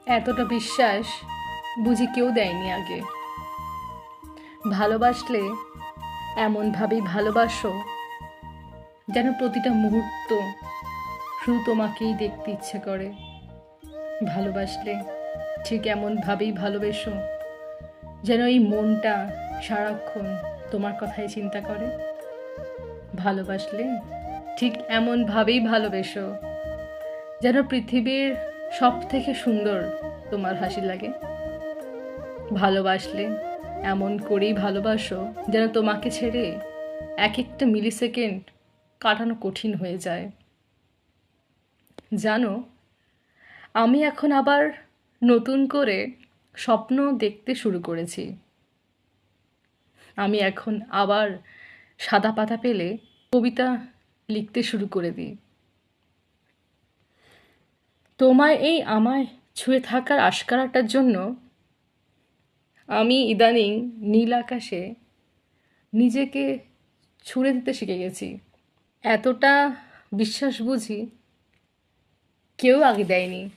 এতটা বিশ্বাস বুঝি কেউ দেয়নি আগে। ভালোবাসলে এমনভাবেই ভালোবাসো যেন প্রতিটা মুহূর্ত শুধু তোমাকেই দেখতে ইচ্ছে করে। ভালোবাসলে ঠিক এমনভাবেই ভালোবেসো যেন এই মনটা সারাক্ষণ তোমার কথাই চিন্তা করে। ভালোবাসলে ঠিক এমনভাবেই ভালোবেসো যেন পৃথিবীর সব থেকে সুন্দর তোমার হাসি লাগে। ভালোবাসলে এমন করেই ভালোবাসো যেন তোমাকে ছেড়ে এক একটা মিলি সেকেন্ড কাটানো কঠিন হয়ে যায়। জানো, আমি এখন আবার নতুন করে স্বপ্ন দেখতে শুরু করেছি। আমি এখন আবার সাদা পাতা পেলে কবিতা লিখতে শুরু করে দিই। তোমায় এই আমায় ছুঁয়ে থাকার আশকারাটার জন্য আমি ইদানিং নীল আকাশে নিজেকে ছুঁড়ে দিতে শিখে গেছি। এতটা বিশ্বাস বুঝি কেউ আগে দেয়নি।